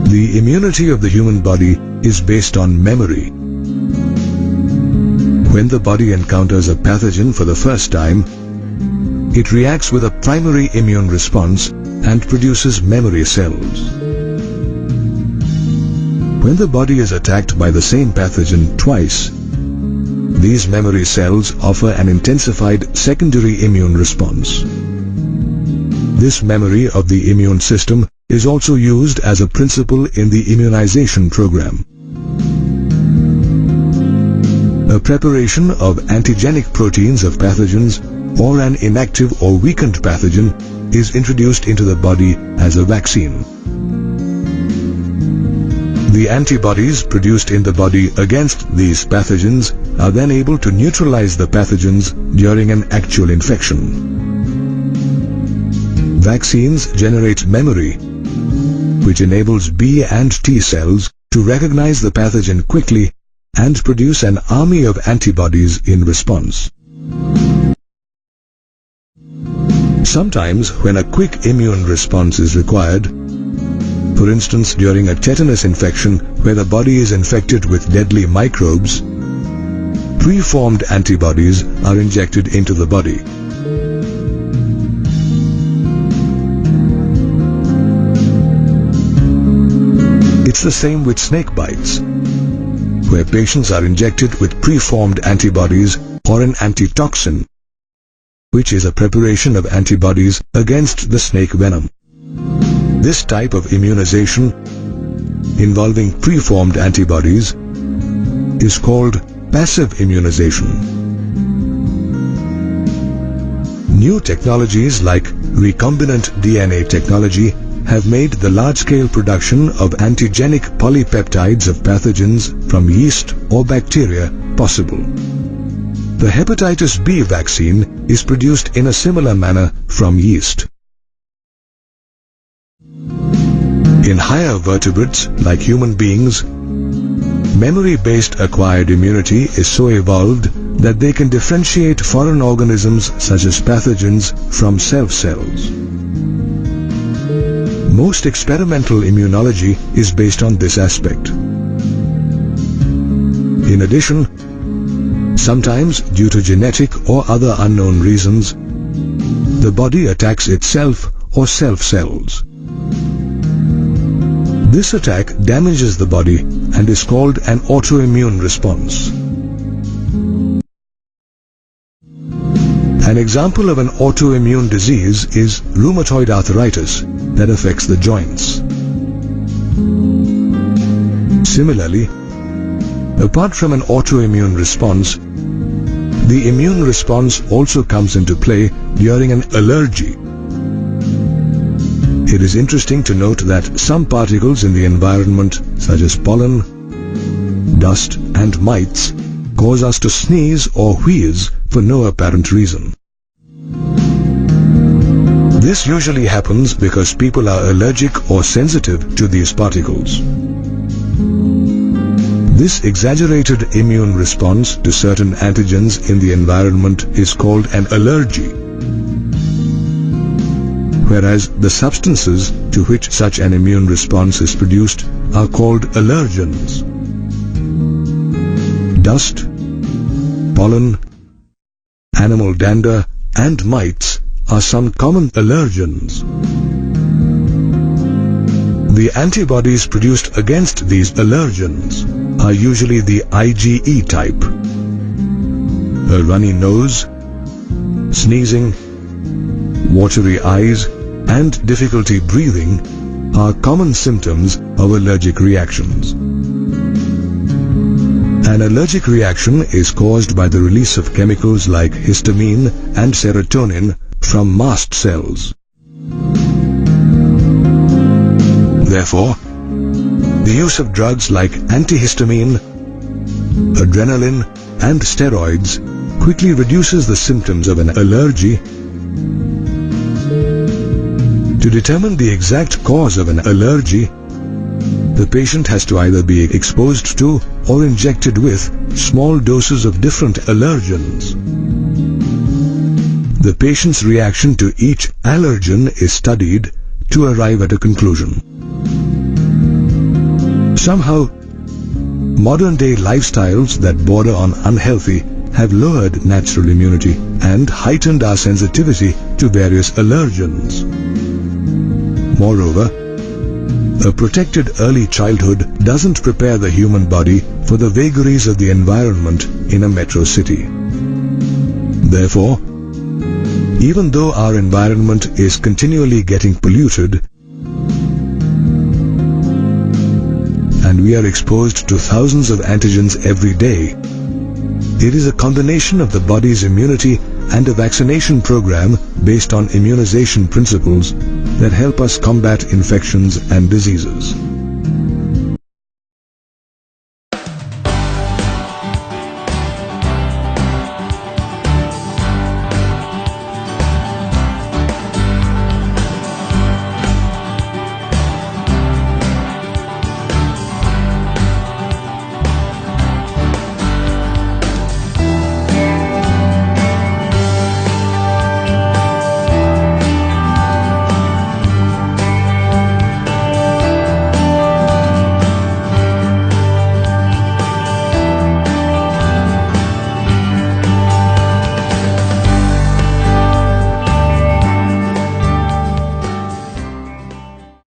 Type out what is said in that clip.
The immunity of the human body is based on memory. When the body encounters a pathogen for the first time, it reacts with a primary immune response and produces memory cells. When the body is attacked by the same pathogen twice, these memory cells offer an intensified secondary immune response. This memory of the immune system is also used as a principle in the immunization program. A preparation of antigenic proteins of pathogens or an inactive or weakened pathogen is introduced into the body as a vaccine. The antibodies produced in the body against these pathogens are then able to neutralize the pathogens during an actual infection. Vaccines generate memory, which enables B and T cells to recognize the pathogen quickly and produce an army of antibodies in response. Sometimes, when a quick immune response is required, for instance during a tetanus infection where the body is infected with deadly microbes, preformed antibodies are injected into the body. It's the same with snake bites, where patients are injected with preformed antibodies or an antitoxin, which is a preparation of antibodies against the snake venom. This type of immunization, involving preformed antibodies, is called passive immunization. New technologies like recombinant DNA technology have made the large-scale production of antigenic polypeptides of pathogens from yeast or bacteria possible. The hepatitis B vaccine is produced in a similar manner from yeast. In higher vertebrates, like human beings, memory-based acquired immunity is so evolved that they can differentiate foreign organisms such as pathogens from self cells. Most experimental immunology is based on this aspect. In addition, sometimes due to genetic or other unknown reasons, the body attacks itself or self cells. This attack damages the body and is called an autoimmune response. An example of an autoimmune disease is rheumatoid arthritis that affects the joints. Similarly, apart from an autoimmune response, the immune response also comes into play during an allergy. It is interesting to note that some particles in the environment, such as pollen, dust, and mites, cause us to sneeze or wheeze for no apparent reason. This usually happens because people are allergic or sensitive to these particles. This exaggerated immune response to certain antigens in the environment is called an allergy, whereas the substances to which such an immune response is produced are called allergens. Dust, pollen, animal dander, and mites are some common allergens. The antibodies produced against these allergens are usually the IgE type. A runny nose, sneezing, watery eyes, and difficulty breathing are common symptoms of allergic reactions. An allergic reaction is caused by the release of chemicals like histamine and serotonin from mast cells. Therefore, the use of drugs like antihistamine, adrenaline, and steroids quickly reduces the symptoms of an allergy. To determine the exact cause of an allergy, the patient has to either be exposed to or injected with small doses of different allergens. The patient's reaction to each allergen is studied to arrive at a conclusion. Somehow, modern-day lifestyles that border on unhealthy have lowered natural immunity and heightened our sensitivity to various allergens. Moreover, a protected early childhood doesn't prepare the human body for the vagaries of the environment in a metro city. Therefore, even though our environment is continually getting polluted and we are exposed to thousands of antigens every day, it is a combination of the body's immunity and a vaccination program based on immunization principles that help us combat infections and diseases.